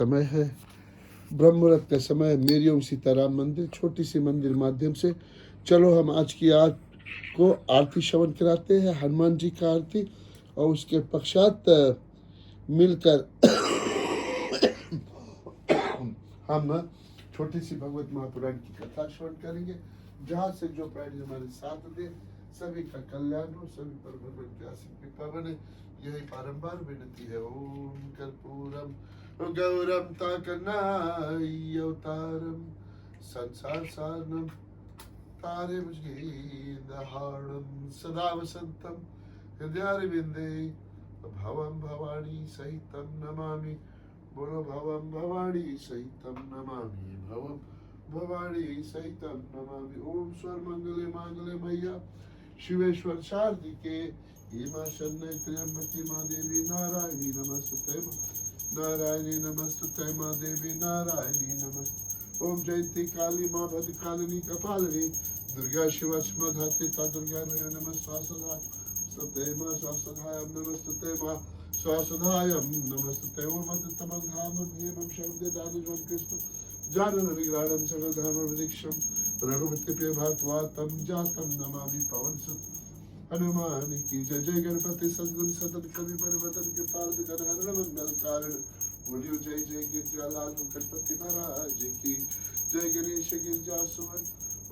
समय है, ब्रह्म मुहूर्त का समय है। मेरी ओम सीताराम मंदिर, छोटी सी मंदिर माध्यम से चलो हम आज की को आरती श्रवण कराते हैं, हनुमान जी का आरती, और उसके पश्चात मिलकर हम छोटी सी भगवत महापुराण की कथा श्रवण करेंगे, जहाँ से जो प्राणी हमारे साथ दे सभी का कल्याण हो, सभी पर भगवान की आशीष कृपा बने, यही बारंबार विनती है। ओम कर्पूरम गौरम ताकनायवतारम संसार सारनम तारे दहाड़म सदा वसंतम हृदयारविंदे भवम भवानी सहितम नमामि। बोलो भवम भवानी सहितम नमामि, भवम भवानी सहितम नमामि। ओम स्वर मंगले मांगले मैया शिवेश्वर शारदिके हेमा शरण्य त्र्यंबके माँ देवी नारायणी नमस्तुते, नारायणी नमस्तुते माँ देवी नारायणी नमस्तुते। ओम जयंती काली माँ भद्रकालिनी कपालिनी दुर्गा शिवा क्षमा धात्री ता दुर्गा नमस्वासदा सते माँ स्वासदायम नमस्तुते माँ स्वासदायम नमस्तुते। ओम अद्भुतमं धामं हेमं शब्ददानजं कृष्ण जानन विग्रहणं सकलधाम प्रदीक्षं रघुपति प्रियभात्वातं जातं नमामि पवनसुत हनुमान की जय। जय गणपति सद्गुण सदन कवि परवतन के पाल विघ्न हरण मंगल कारण बोलियो जय जय गिरजालाल गणपति महाराज की जय। गणेश गिरजा सुमन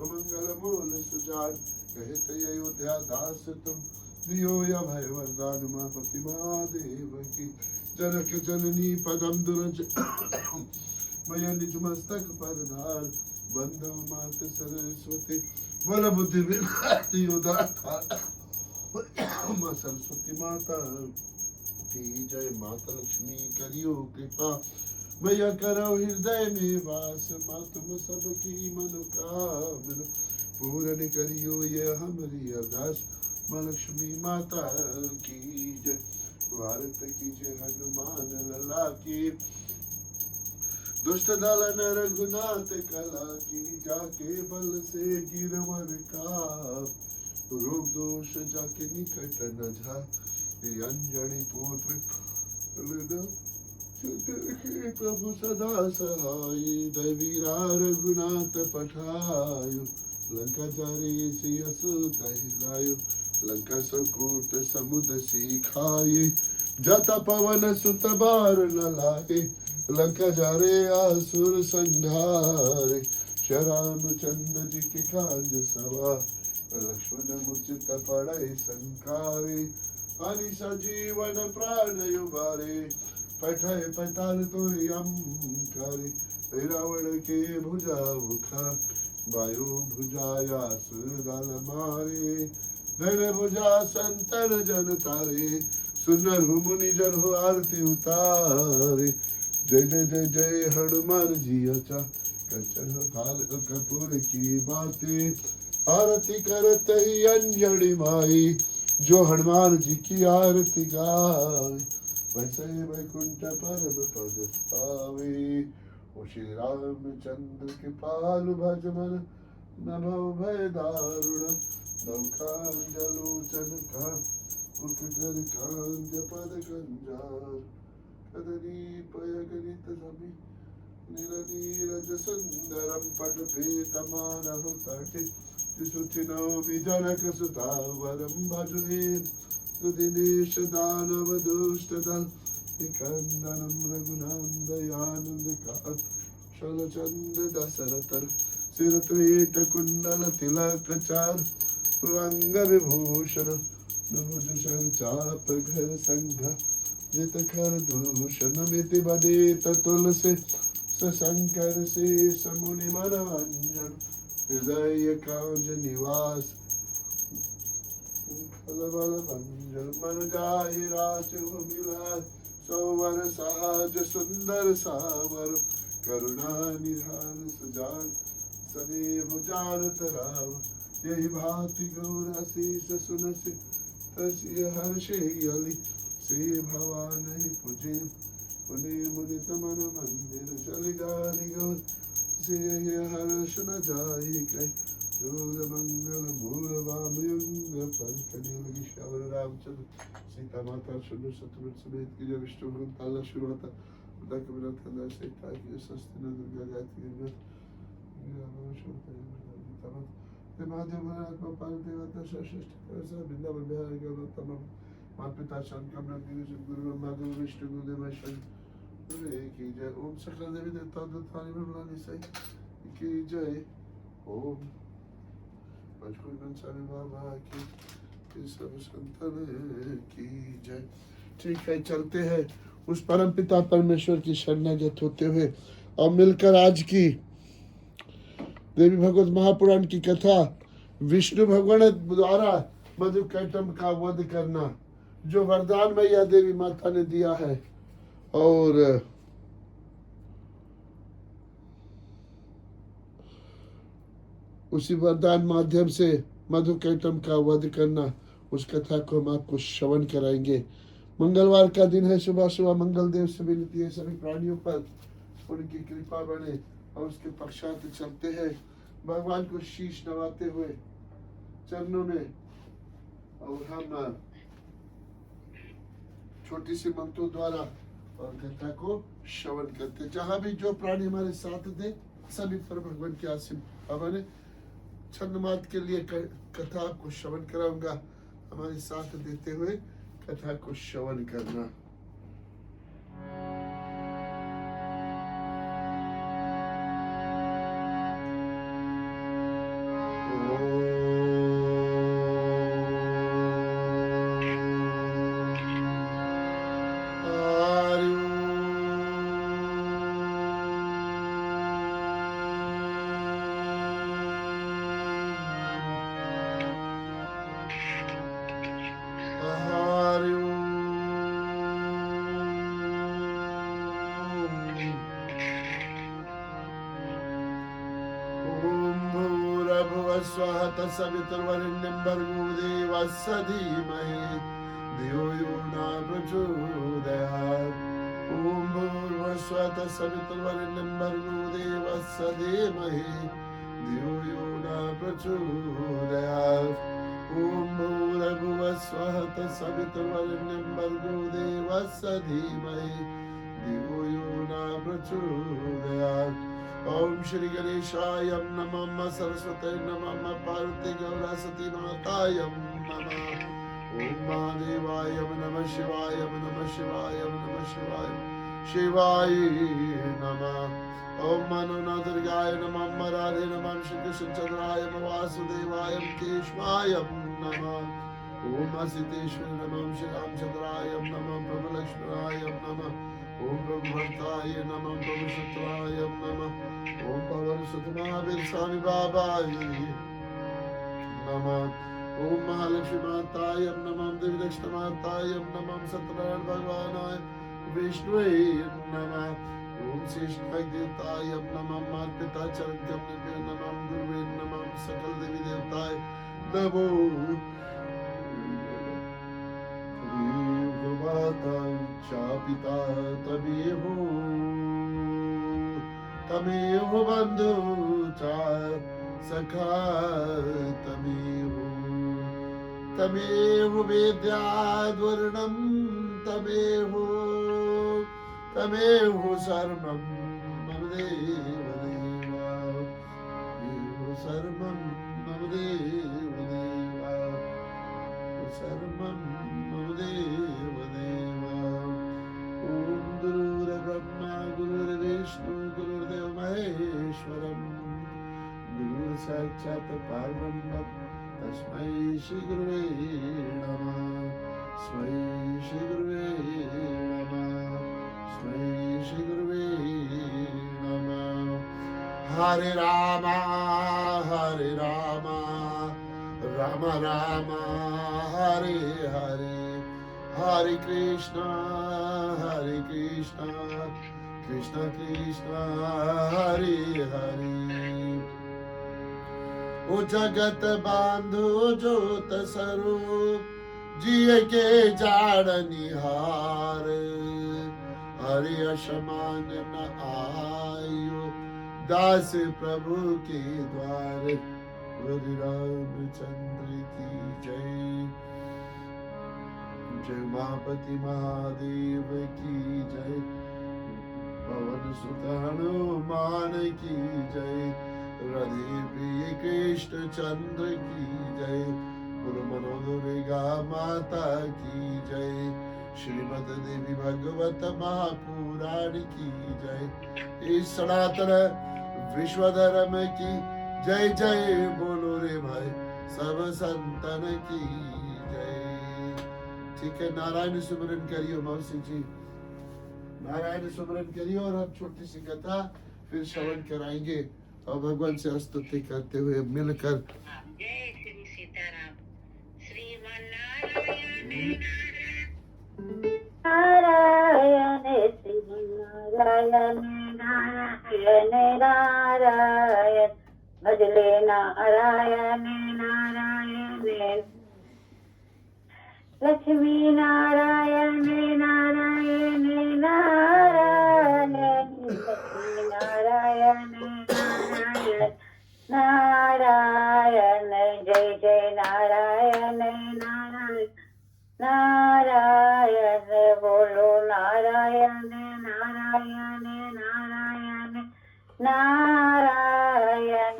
मंगल मूल सुजान कहत अयोध्या दास तुम दियो या भय वरदान मापति महादेव की। जनक जननी पदम दुरज मया निज मस्तक पर धार बंधव मात सरस्वती बल बुद्धि विद्या उदाता माँ सरस्वती माता की जय। माता लक्ष्मी करियो कृपा मैया करो हृदय में वास, माँ तुम सबकी मनोकामना पूर्ण करियो ये हमारी अरदास। माँ लक्ष्मी माता की जय। भारत की जय हनुमान लला की दुष्ट दलन रघुनाथ कला की जाके बल से गिरवर का रोग दोष जाके निकट न जा अंजनी पुत्र प्रभु सदा सहाय दैवीरा रघुनाथ पठायो लंका जारे सियसुतहिलायो लंका सकोट समुद्र सिखाए जाता पवन सुत बार न लागे लंका जारे आसुर संघारे श्याम चंद्र जी के काज सवा लक्ष्मण मुचित पड़े संकारे अनि सजीवन प्राण युबारे पठाए पताल तो यम करे रावण के भुजा उखा वायु भुजाया सुरदल मारे धन भुजा संतर जन तारे सुनर मुनि जन हो आरती उतारे। जय जय जय जय हनुमान जी अच्छा कंचन काल कपूर की बातें आरती करत ही अंजनी माई जो हनुमान जी की आरती गाए वैसे वैकुंठ परम पद पावे। ओ श्री रामचंद्र के पालु भज मन नभो भय दारुण नौकांजलोचन का मुख कर कांज पद कंजार कदनी पय गणित सभी निरनीरज सुंदरम पट प्रीतमानः तटे सुचिनोमि जनक सुतावरम भजदेव दिनेश दानव दुष्ट दल निकंदनम रघुनंदयानंद कांत शलचंद दशरथर सिरत्रेट कुंडल तिलक चार अंग विभूषण भुजशर चाप घर संघ जित खर दूषण मिति बदेत तुलसी शंकर से समुनि मनोरंजन हृदय कांज निवास बल भंजन मन जाहि राज मिलाय सौवर सहज सुंदर सावर करुणा निधान सुजान सदैव जानत राम यही भांति गौर असीस सुनसि तस्य हर्षे यलि से भवान ही पुजे पुण्य मुदित मन मंदिर चल जानि गौर से हर्ष न जाय कह जोग मंगल मूल वाम युग पर कलियुग श्यावर रामचंद्र सीता माता सुंदर शत्रुघ्न समेत की जय विष्णु भगवान लक्ष्मण माता खुदा के बिना ठंडा से ताकि सस्ते न दुर्गा जाती है ते महादेव आत्मा पार देवता श्रेष्ठ ऐसा वृंदावन बिहार के तमाम माता पिता संत कमला गुरु ब्रह्मा गुरु विष्णु गुरुदेव महेश्वर की जय। ओम सकल देवी देवता दुतानी ब्रह्मणी सही की जय। ओम पचकुंदन स्वामी बाबा की सब संतन की जय। ठीक है, चलते हैं उस परम पिता परमेश्वर की शरणागत होते हुए और मिलकर आज की देवी भगवत महापुराण की कथा विष्णु भगवान द्वारा मधुकैटभ का वध करना जो वरदान मैया देवी माता ने दिया है, और उसी वरदान माध्यम से मधुकैटभ का वध करना, उस कथा को हम आपको श्रवण कराएंगे। मंगलवार का दिन है, सुबह सुबह मंगल देव से विनती है सभी प्राणियों पर उनकी कृपा बने और उसके पश्चात चलते हैं भगवान को शीश नवाते हुए चरणों में, और हम छोटी सी मंत्रों द्वारा और कथा को श्रवण करते। जहां भी जो प्राणी हमारे साथ दे सभी पर भगवान की आशीर्वाद बने। छंदमात के लिए कथा को श्रवण कराऊंगा, हमारे साथ देते हुए कथा को श्रवण करना। स्वः तत्सवितुर्वरेण्यं भर्गो देवस्य धीमहि धियो यो न प्रचोदयात्। ॐ भूर्भुवस्सुवः तत्सवितुर्वरेण्यं भर्गो देवस्य धीमहि धियो यो न प्रचोदयात्। ॐ भूर्भुवस्सुवः तत्सवितुर्वरेण्यं भर्गो देवस्य धीमहि धियो यो न प्रचोदयात्। ओम श्री गणेशाय नमः, सरस्वती नमः, पार्वती गौरा सती माताय नमः। ओम महादेवाय नमः, शिवाय नमः, शिवाय नमः, शिवाय शिवाय नमः। ओम मनोनाथ दुर्गाय नमः, राधे नमः, श्री कृष्ण चंद्राय वासुदेवाय केशवाय नमः। ओम असितेश्वर नमः, श्री रामचंद्राय नमः, प्रभु लक्ष्मणाय नमः। ओम प्रभु भक्ताय नमः, प्रभु शत्राय नमः। ओम पवन सुत महावीर स्वामी बाबाय नमः। ओम महालक्ष्मी माताय नमः, देवी दक्षिण माताय नमः, सत्यनारायण भगवानाय विष्णुवे नमः। ओम शेषनाग देवताय नमः, माता पिता चरण नमः, गुरुवे नमः, सकल देवी देवताय नमो। चा पिता तमेव तमेव बंधु चा सखा तमेव तमेव वेद्याद्वर्णं तमेव तमेव सर्वं मम देव देवा एव सर्वं मम देव देवा सर्वं मम देव देवा। ओम गुरुर्ब्रह्मा गुरुर्विष्णु गुरुर्देव महेश्वरम् गुरु साक्षात् परब्रह्म तस्मै श्री गुरुवे नमः। स्मै श्री गुरुवे नमः। स्मै श्री गुरुवे नमः। हरे राम राम राम हरे हरे, हरे कृष्णा कृष्ण कृष्ण हरे हरे। ओ जगत बांधो जोत स्वरूप जिय के जाड़ निहार। हरे असमान न आयो दास प्रभु के द्वार। हरि रामचंद्र की जय। जय उमापति महादेव की जय। पवन सुत हनुमान की जय, हृदय प्रिय कृष्ण चंद्र की जय, गुरु मनोदुर्गा माता की जय, श्रीमद देवी भगवत महापुराण की जय, इस सनातन विश्व धर्म की जय जय बोलो रे भाई, सब संतन की जय। ठीक है, नारायण सुमरन करियो मौसी जी, नारायण सुमरन करिए और हम छोटी सी कथा फिर श्रवण कराएंगे और भगवान से स्तुति करते हुए मिलकर। जय श्री सीताराम। श्रीमन नारायण नारायण, श्रीमन नारायण नारायण नारायण, भजले नारायण नारायण, लक्ष्मी नारायण नारायण नारायण, लक्ष्मी नारायण नारायण नारायण, जय जय नारायण नारायण नारायण, बोलो नारायण नारायण नारायण नारायण।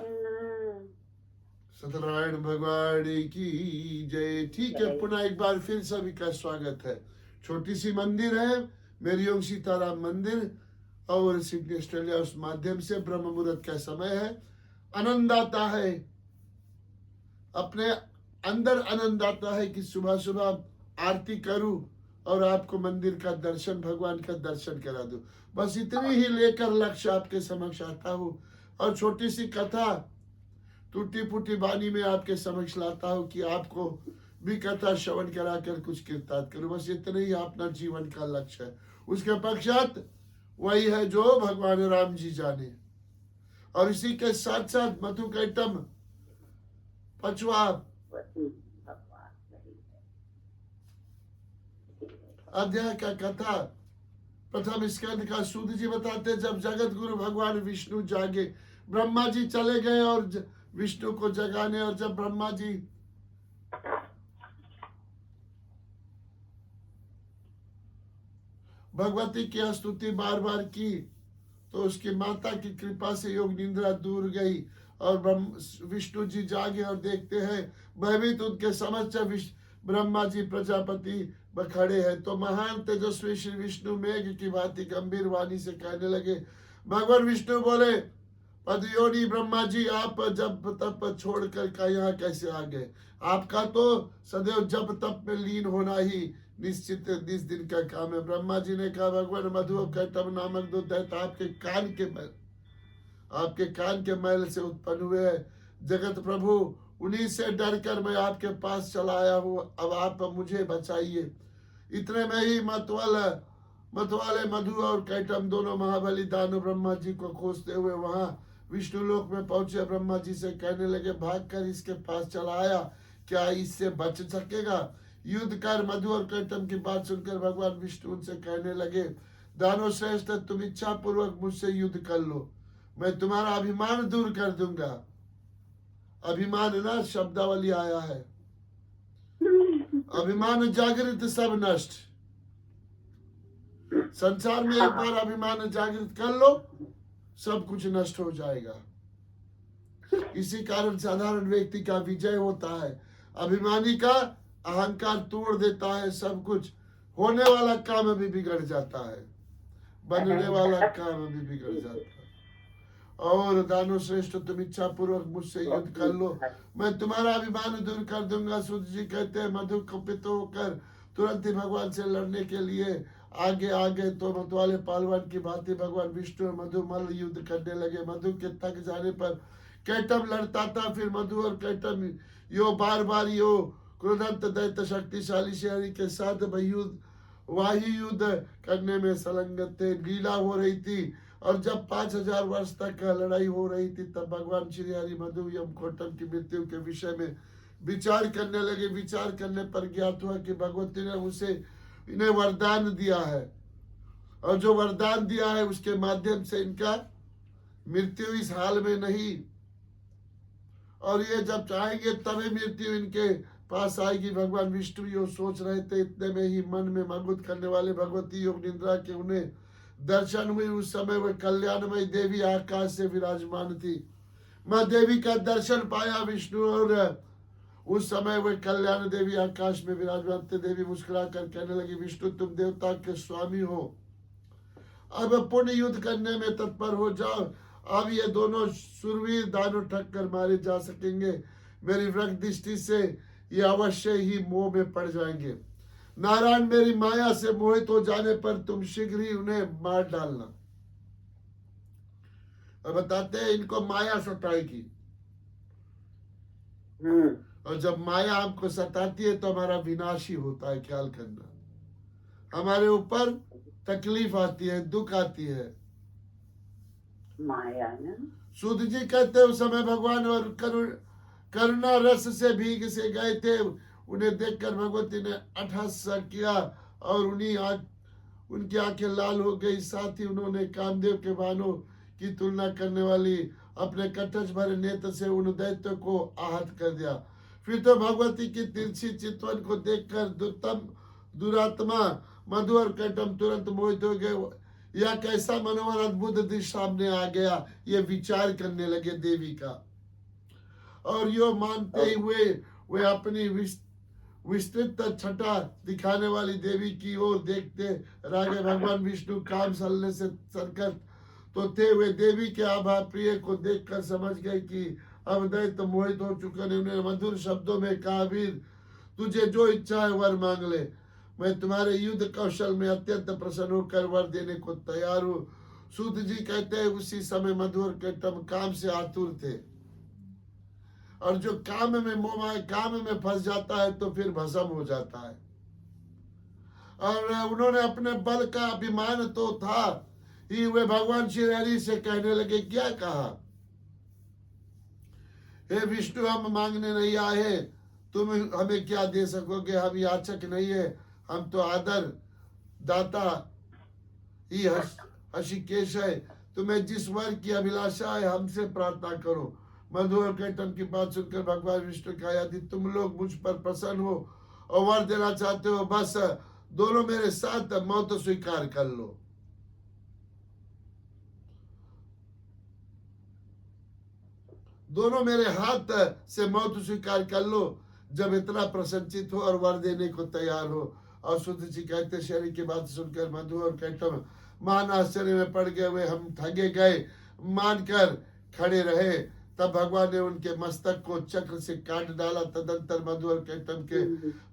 सत्यनारायण भगवान की जय। ठीक है, पुनः एक बार फिर सभी का स्वागत है। छोटी सी मंदिर है मेरी ओम सीताराम मंदिर, और सिडनी ऑस्ट्रेलिया, उस माध्यम से ब्रह्म मुहूर्त का समय है। आनंद आता है, अपने अंदर आनंद आता है कि सुबह सुबह आरती करूं और आपको मंदिर का दर्शन, भगवान का दर्शन करा दूं। बस इतनी ही लेकर लक्ष्य आपके समक्ष आता हूं, और छोटी सी कथा टूटी फूटी वाणी में आपके समक्ष लाता हूं कि आपको भी कथा श्रवण कराकर कुछ कृतार्थ करूं। बस इतने ही अपना जीवन का लक्ष्य है। उसके पश्चात वही है जो भगवान राम जी जाने। और इसी के साथ साथ मधु कैटम 5वां अध्याय का कथा, प्रथम स्कंद का सूत जी बताते, जब जगत गुरु भगवान विष्णु जागे, ब्रह्मा जी चले गए और विष्णु को जगाने, और जब ब्रह्मा जी भगवती की स्तुति बार बार की तो उसकी माता की कृपा से योग निंद्रा दूर गई, और विष्णु जी जागे और देखते हैं भयभीत उनके समक्ष ब्रह्मा जी प्रजापति खड़े हैं। तो महान तेजस्वी श्री विष्णु मेघ की भांति गंभीर वाणी से कहने लगे। भगवान विष्णु बोले, पदयोनी ब्रह्मा जी, आप जब तप छोड़कर यहाँ कैसे आ गए? आपका तो सदैव जब तप में लीन होना ही निश्चित 20 दिन का काम है। ब्रह्मा जी ने कहा, भगवान मधु और कैटभ नामक दो दैत्य आपके कान के मैल से उत्पन्न हुए हैं। जगत प्रभु, उन्हीं से डरकर मैं आपके पास चला आया हूँ, अब आप मुझे बचाइए। इतने में ही मतवाले मधु और कैटभ दोनों महाबली दानव ब्रह्मा जी को खोजते हुए वहां विष्णु लोक में पहुंचे। ब्रह्मा जी से कहने लगे, भागकर इसके पास चला आया, क्या इससे बच सकेगा? युद्ध कर। मधु और कैटभ की बात सुनकर भगवान विष्णु उनसे कहने लगे, दानव श्रेष्ठ, तुम इच्छा पूर्वक मुझसे युद्ध कर लो, मैं तुम्हारा अभिमान दूर कर दूंगा। अभिमान ना शब्दावली आया है, अभिमान जागृत सब नष्ट। संसार में एक बार अभिमान जागृत कर लो, सब कुछ नष्ट हो जाएगा। इसी कारण साधारण व्यक्ति का विजय होता है। अभिमानी का अहंकार तोड़ देता है सब कुछ। होने वाला काम भी बिगड़ जाता है, बनने वाला काम भी बिगड़ जाता है। और दानव श्रेष्ठ, तुम इच्छा पूर्वक मुझसे युद्ध कर लो, मैं तुम्हारा अभिमान दूर कर दूंगा। सूत जी कहते हैं, मधु कुपित होकर तुरंत ही भगवान से लड़ने के लिए आगे आ गए। तो मतवाले पहलवान की भांति भगवान विष्णु और मधु मल युद्ध करने लगे। मधु के थक जाने पर कैटभ लड़ता था, फिर मधु और कैटभ यो बार बार यो क्रोधंत दैत्य शक्तिशाली शेरी के साथ वाही युद्ध करने में संलग्न थे। लीला हो रही थी, और जब 5000 वर्ष तक लड़ाई हो रही थी, तब भगवान श्री हरि मधु एवं कैटभ की मृत्यु के विषय में विचार करने लगे। विचार करने पर ज्ञात हुआ कि भगवती ने उसे इन्हें वरदान दिया है, और जो वरदान दिया है उसके माध्यम से इनका मृत्यु इस हाल में नहीं, और ये जब चाहेंगे तभी मृत्यु इनके पास आएगी। भगवान विष्णु यो सोच रहे थे, इतने में ही मन में मगुत करने वाले भगवती योग निंद्रा के उन्हें दर्शन हुई उस समय वह कल्याणमयी देवी आकाश से विराजमान थी। माँ देवी का दर्शन पाया विष्णु, और उस समय वह कल्याण देवी आकाश में विराजमान थे। देवी मुस्कुरा कर कहने लगी, विष्णु तुम देवता के स्वामी हो, अब पुण्य युद्ध करने में तत्पर हो जाओ। अब ये दोनों सुरवीर दानव ठग कर मारे जा सकेंगे। मेरी वृक दृष्टि से ये अवश्य ही मोह में पड़ जाएंगे। नारायण मेरी माया से मोहित हो जाने पर तुम शीघ्र ही उन्हें मार डालना। और बताते हैं इनको माया सताएगी, और जब माया हमको सताती है तो हमारा विनाश ही होता है। ख्याल करना, हमारे ऊपर तकलीफ आती है, दुख आती है। माया ना। सूत जी कहते हैं उस समय भगवान और करुणा रस से भीग से गए थे। उन्हें देखकर भगवती ने अट्टहास किया और उनकी आंखें लाल हो गई। साथ ही उन्होंने कामदेव के बाणों की तुलना करने वाली अपने कटच भरे नेत्र से उन दैत्यों को आहत कर दिया। फिर तो भगवती की तिरछी चितवन को देखकर दुरात्मा मधु और कैटम तुरंत मोहित हो गए। यह कैसा मनोहर अद्भुत दृश्य सामने आ गया, ये विचार करने लगे देवी का। और यो मानते हुए वे अपनी विस्तृत छटा दिखाने वाली देवी की ओर देखते रह गए। भगवान विष्णु काम सलने से सरकत तो थे। वे देवी के आभा प्रिय को देखकर समझ गए कि अब दैत्य मोहित हो चुके हैं। उन्होंने मधुर शब्दों में कहा, वीर तुझे जो इच्छा है वर मांग ले, मैं तुम्हारे युद्ध कौशल में अत्यंत प्रसन्न होकर वर देने को तैयार हूँ। सूत जी कहते हैं उसी समय मधु और कैटम काम से आतुर थे, और जो काम में मोह काम में फंस जाता है तो फिर भस्म हो जाता है। और उन्होंने अपने बल का अभिमान तो था ही, वे भगवान श्री हरि से कहने लगे, क्या कहा, हे विष्णु हम मांगने नहीं आए, तुम हमें क्या दे सकोगे, हम याचक नहीं है, हम तो आदर दाता ही हशिकेश है। तुम्हें जिस वर की अभिलाषा है हमसे प्रार्थना करो। मधु और कैटम की बात सुनकर भगवान विष्णु का, यदि तुम लोग मुझ पर प्रसन्न हो और वर देना चाहते हो, बस दोनों मेरे साथ मौत स्वीकार कर लो। दोनों मेरे हाथ से मौत स्वीकार कर लो जब इतना प्रसन्नचित हो और वर देने को तैयार हो। और सूत जी कहते शरीर की बात सुनकर मधु और कैटम मान आश्चर्य में पड़ गए। वे हम ठगे गए मानकर खड़े रहे। तब भगवान ने उनके मस्तक को चक्र से काट डाला। तदंतर मधु और कैटम के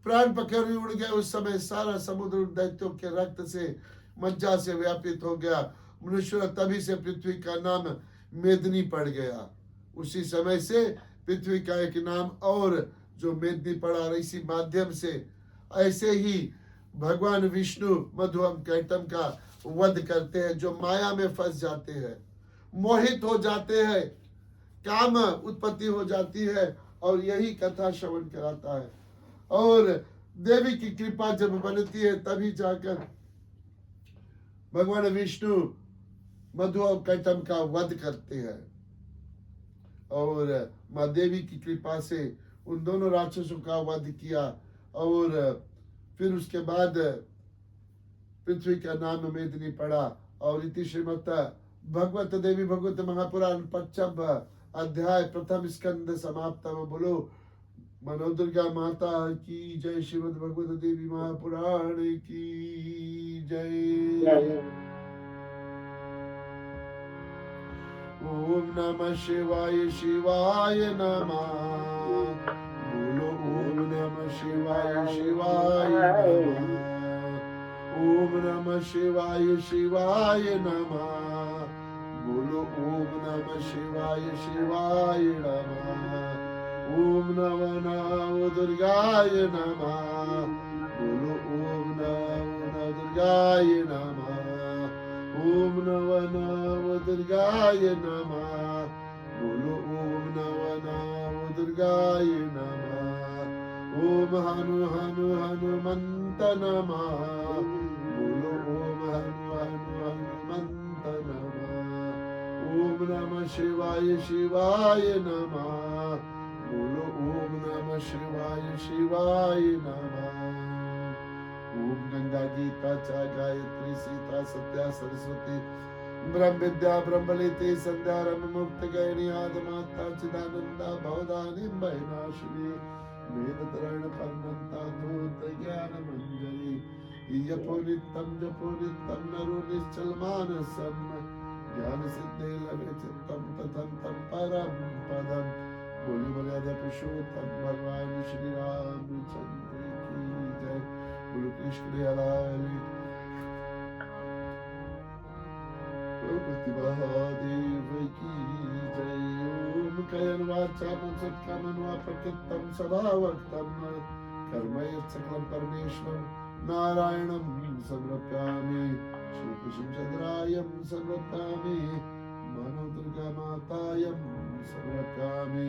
प्राण पखेरु उड़ गए। उस समय सारा समुद्र उन दैत्यों के रक्त से मज्जा से व्यापित हो गया। मनुष्य तभी से पृथ्वी का नाम मेदनी पड़ गया। उसी समय से पृथ्वी का एक नाम और जो मेदनी पड़ा, इसी माध्यम से ऐसे ही भगवान विष्णु मधु और कैटम का वध करते हैं। जो माया में फंस जाते हैं, मोहित हो जाते हैं, काम उत्पत्ति हो जाती है, और यही कथा श्रवण कराता है। और देवी की कृपा जब बनती है तभी जाकर भगवान विष्णु मधु और कैटम का वध करते हैं। और माँ देवी की कृपा से उन दोनों राक्षसों का वध किया। और फिर उसके बाद पृथ्वी का नाम मेदिनी पड़ा। और इति श्रीमद् भगवत देवी भगवत महापुराण 5 अध्याय 1 स्कंद समाप्त। बोलो मनोदुर्गा माता की जय। श्रीमद् भगवत देवी महापुराण की जय। ओम नमः शिवाय शिवाय नमः। बोलो ओम नमः शिवाय शिवाय नमः। ओम नमः शिवाय शिवाय नमः। बोलो ओम नमः शिवाय शिवाय नमः। ओम नमः दुर्गाय नमः। बोलो ओम नमः दुर्गाय नमः। ओम नमः दुर्गाय नमः। बोलो ओम नमः दुर्गाय नमः। ओम हनु हनु हनुमंत नमः। बोलो ओम हनु हनु हनुमंत नमः। ओम नमः शिवाय शिवाय नमः। बोलो ओम नमः शिवाय शिवाय नमः। ओम गंगा गीता च गायत्री सीता सत्या सरस्वती ब्रह्म विद्या ब्रह्मलिते संध्या रम मुक्त गैनी आद माता चिदानंदा भवदानी भयनाशिनी वेद तरण परमंता धूत ज्ञान मंजरी यपो नित्यम जपो नित्यम नरो निश्चल मानसम ज्ञान सिद्धे लभे चित्तम तथम तम परम पदम बोली मर्यादा पुरुषोत्तम भगवान श्री रामचंद्र की जय। बोलो कृष्ण लाल की महादेव की जय। ओम कयन वाचा सत्कर्मण्वा प्रकृतं स्वभावक्तं कर्म यत्सकलं परमेश्वरं नारायणं समर्पयामि श्रीकृष्ण चन्द्रायं समर्पयामि मनो दुर्गा मातायं समर्पयामि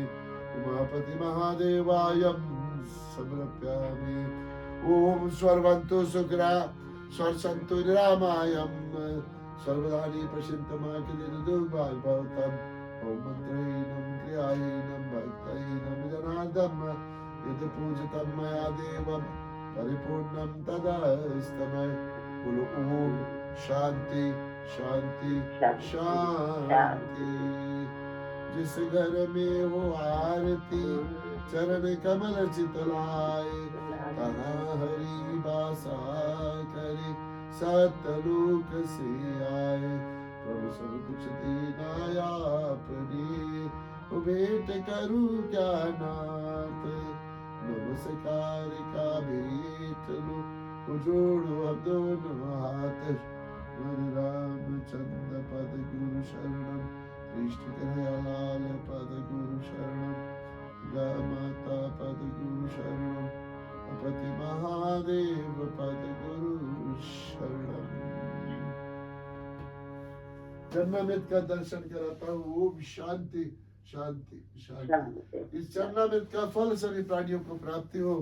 उमापति महादेवायं समर्पयामि। ओम स्वर्वन्तु सुग्रा स्वर्सन्तु रामायं सर्वदानि पश्यन्तमाकिलिदुर्भाग्यभवतम् ओम मंत्रहीनं क्रियाहीनं भक्तहीनं जनार्दन यदि पूजितं मया देवं परिपूर्णं तदास्तमय। बोलो ओम शांति शांति शांति। जिस घर में हो आरती चरण कमल चितलाए तहाँ हरि बासा करे सतलोक से आए प्रभु सब कुछ दीना आपने भेंट करूं क्या नाथ नमस्कार का भेंट लो जोड़ो अब दोनों हाथ रामचंद्र पद गुरु शरणम कृष्ण कन्हैयालाल पद गुरु शरणम गा माता पद गुरु शरणम पति महादेव पद गुरु शरणम। चरणामृत का दर्शन कराता हूँ। ओम शांति शांति शांति। इस चरणामृत का फल सभी प्राणियों को प्राप्ति हो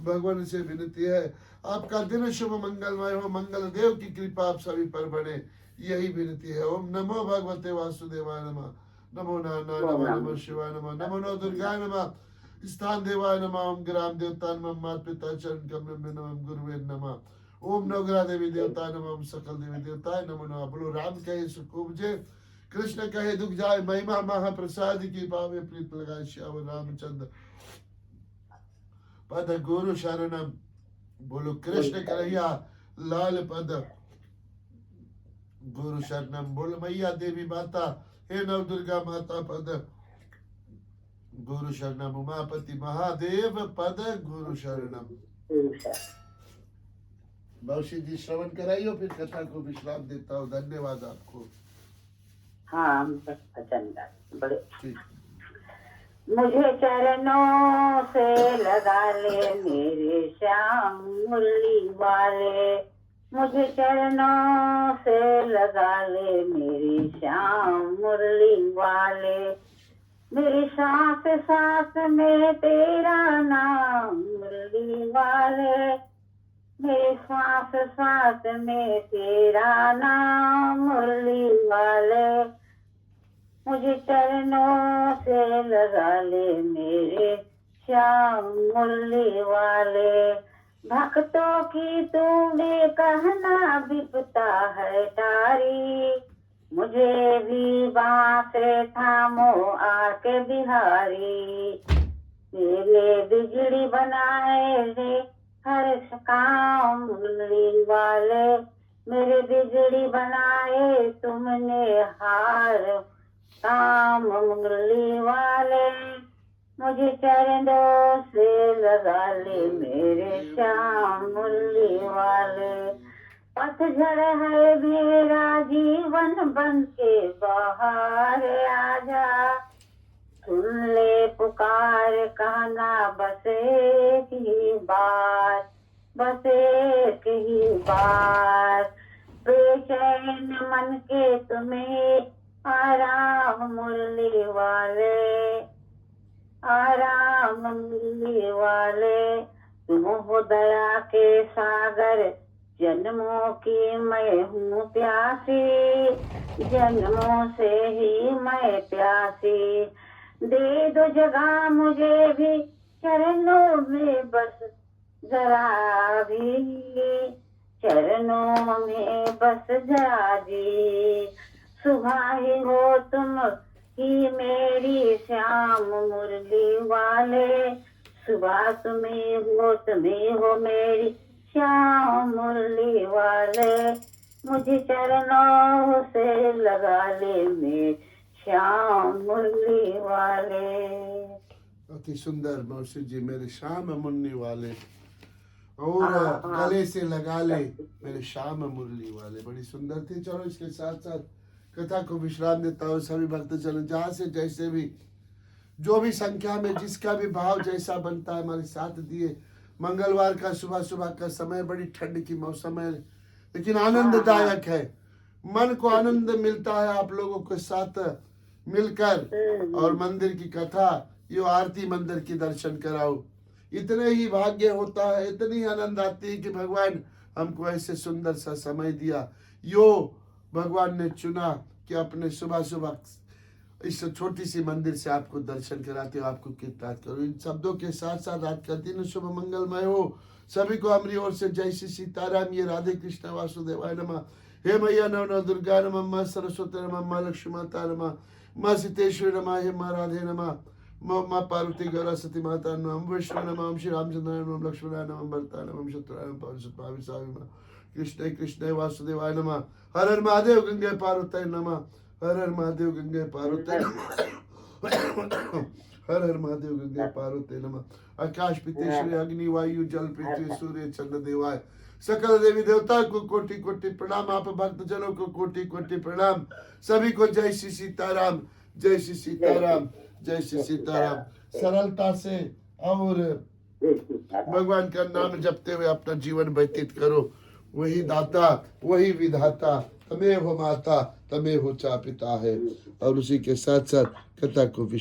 भगवान से विनती है आपका दिन शुभ मंगलमय हो मंगल देव की कृपा आप सभी पर बने यही विनती है। ओम नमो भगवते वासुदेवाय नमः नमो नारायणाय नमः शिवाय नमः नमो नमो दुर्गाय नमः स्थान देवाय नमः ओम ग्राम देवता नमः माता पिता चरण कमल में नमः गुरुवे नमः ओम नवग्रह देवी देवता नमः सकल देवी देवताय नमो नमः। बोलो राम कहे सुख उपजे कृष्ण कहे दुख जाए महिमा महाप्रसाद की पावे प्रीत लगाए श्याम रामचंद्र पद गुरु शरणम। बोलो कृष्ण कन्हैया लाल पद गुरु शरणम। बोलो मैया देवी माता हे नव दुर्गा माता पद गुरु शरणम। उमापति महादेव पद गुरु शरणम। बाबूजी जी श्रवण कराइयो फिर कथा को विश्राम देता हूँ। धन्यवाद आपको। हाँ भजन बड़े ठीक। मुझे चरणों से लगा ले मेरे श्याम मुरली वाले मुझे चरणों से लगा ले मेरी श्याम मुरली वाले मेरी सांस सांस में तेरा नाम मुरली वाले मेरी सांस सांस में तेरा नाम मुरली वाले मुझे चरणों से लगा ले मेरे श्याम मुरली वाले भक्तों की तूने कहना विपता है तारी मुझे भी बाँस थामो आके बिहारी मेरे बिजली बनाए रे हर काम मुरली वाले मेरे बिजली बनाए तुमने हार काम मुरली वाले मुझे चरणों से लगा ले मेरे श्याम मुरली वाले पतझड़ है मेरा जीवन बन के बाहर आजा सुन ले पुकार कहना बस एक ही बार बेचैन मन के तुम्हें आराम मुरली वाले तुम हो दया के सागर जन्मों की मैं हूँ प्यासी जन्मों से ही मैं प्यासी दे दो जगह मुझे भी चरणों में बस जरा भी चरणों में बस जा जी। सुबह ही हो तुम ही मेरी श्याम मुरली वाले, सुबह तुम्हें हो मेरी श्याम मुरली वाले, मुझे चरणों से लगा ले मेरे श्याम मुरली वाले। अति सुंदर मौसी जी, मेरे श्याम मुरली वाले, और गले से लगा ले मेरे श्याम मुरली वाले, बड़ी सुंदर थी। चलो इसके साथ साथ कथा को विश्राम देता हूँ। सभी भक्त चलो जहाँ से जैसे भी जो भी संख्या में जिसका भी भाव जैसा बनता है हमारे साथ दिए। मंगलवार का सुबह सुबह का समय, बड़ी ठंड की मौसम है लेकिन आनंददायक है, मन को आनंद मिलता है आप लोगों के साथ मिलकर। और मंदिर की कथा, यो आरती मंदिर की दर्शन कराओ, इतने ही भाग्य होता है, इतनी आनंद आती है कि भगवान हमको ऐसे सुंदर सा समय दिया। यो भगवान ने चुना कि अपने सुबह सुबह इस छोटी सी मंदिर से आपको दर्शन कराते हो, आपको कीर्तन करो। इन शब्दों के साथ साथ आज का दिन शुभ मंगलमय हो। सभी को हमारी ओर से जय श्री सीताराम। ये राधे कृष्ण वासुदेवाय नमः। हे मैया नव नव दुर्गा नमः, मां सरस्वती नमः, मां लक्ष्मी माता नमः, मां सीतेश्वरी नमः, हे मां राधे नमः, मां पार्वती गौरा सती माता नमः, विष्णु नमः, श्री रामचंद्र नमः, लक्ष्मण नमः, भरता नमः, शत्रुघ्न नमः, पवन सुत भावी नमः, कृष्ण कृष्ण वासुदेवाय नमः। हर हर महादेव गंगे पार्वती नमः, हर हर महादेव गंगे पार्वती नमः, हर हर महादेव गंगे पार्वती नमः। आकाश पितेश्वरी अग्नि वायु जल पृथ्वी सूर्य चंद्र देवाय सकल देवी देवता को कोटि कोटि प्रणाम। आप भक्त जनों को कोटि कोटि प्रणाम। सभी को जय श्री सीताराम, जय श्री सीताराम, जय श्री सीताराम। सरलता से और भगवान का नाम जपते हुए अपना जीवन व्यतीत करो। वही दाता, वही विधाता, तमेव माता तमेव चा पिता है। और उसी के साथ साथ कथा को